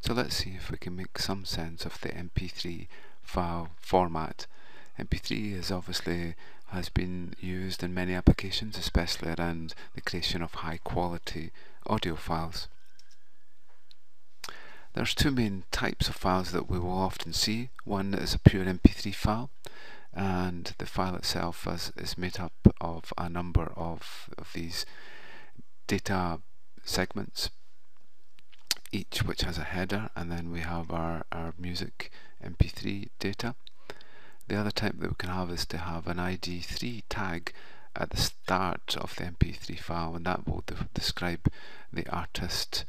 So let's see if we can make some sense of the MP3 file format. MP3 is obviously has been used in many applications, especially around the creation of high quality audio files. There's two main types of files that we will often see. One is a pure MP3 file, and the file itself is made up of a number of these data segments, each which has a header, and then we have our music MP3 data. The other type that we can have is to have an ID3 tag at the start of the MP3 file, and that will describe the artist,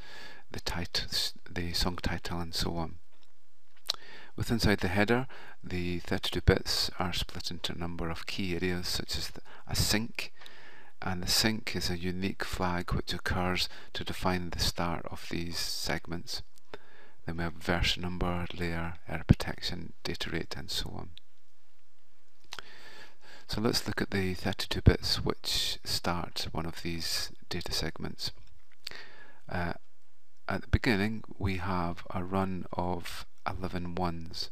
the title, the song title, and so on. With inside the header, the 32 bits are split into a number of key areas, such as a sync, and the sync is a unique flag which occurs to define the start of these segments. Then we have version number, layer, error protection, data rate, and so on. So let's look at the 32 bits which start one of these data segments. At the beginning we have a run of 11 ones,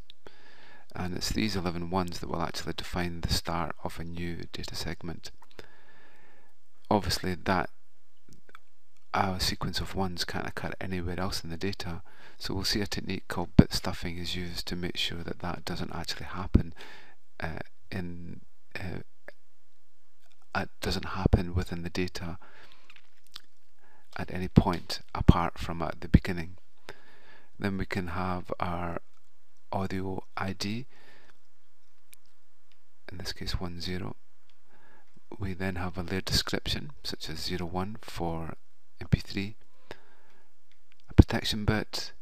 and it's these 11 ones that will actually define the start of a new data segment. Obviously that sequence of ones can't occur anywhere else in the data, so we'll see a technique called bit stuffing is used to make sure that that doesn't actually happen doesn't happen within the data at any point apart from at the beginning. Then we can have our audio ID, in this case 10. We then have a layer description such as 01 for MP3, a protection bit,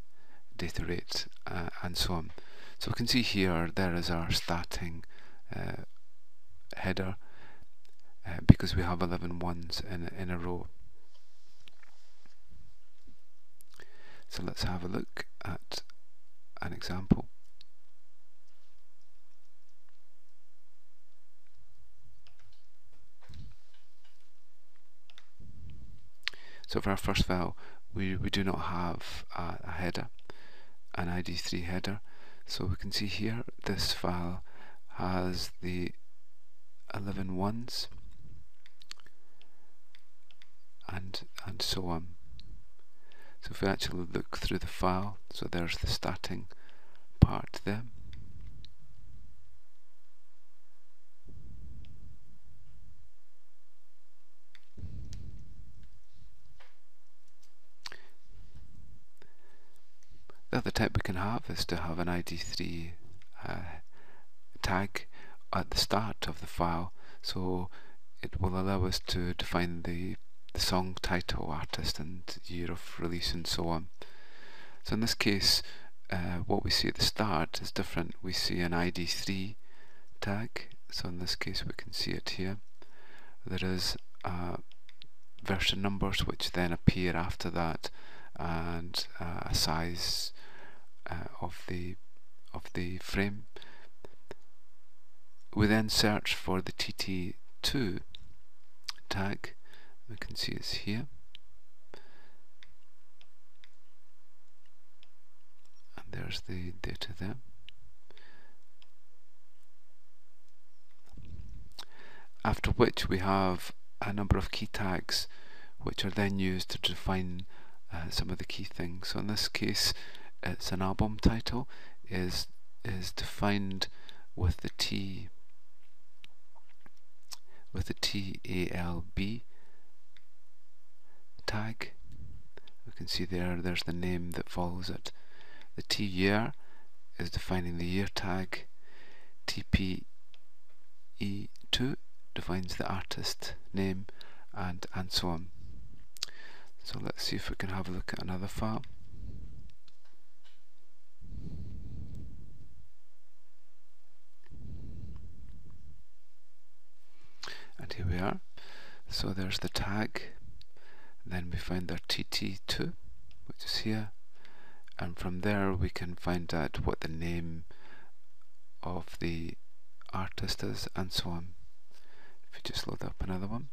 data rate, and so on. So we can see here there is our starting header because we have 11 ones in a row. So let's have a look at an example. So for our first file, we do not have a header, an ID3 header. So we can see here this file has the 11 ones and so on. So if we actually look through the file, so there's the starting part there. The other type we can have is to have an ID3 tag at the start of the file, so it will allow us to define the song title, artist, and year of release, and so on. So in this case, what we see at the start is different. We see an ID3 tag, so in this case we can see it here. There is version numbers which then appear after that, and a size of the frame. We then search for the TT2 tag. We can see it's here, and there's the data there. After which we have a number of key tags which are then used to define some of the key things. So in this case, it's an album title is defined with the TALB tag. We can see there's the name that follows it. The T year is defining the year tag. TPE2 defines the artist name, and so on. So let's see if we can have a look at another file. And here we are. So there's the tag, then we find our TT2, which is here, and from there we can find out what the name of the artist is, and so on. If you just load up another one.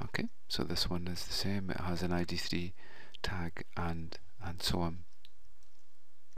Okay, so this one is the same. It has an ID3 tag and so on.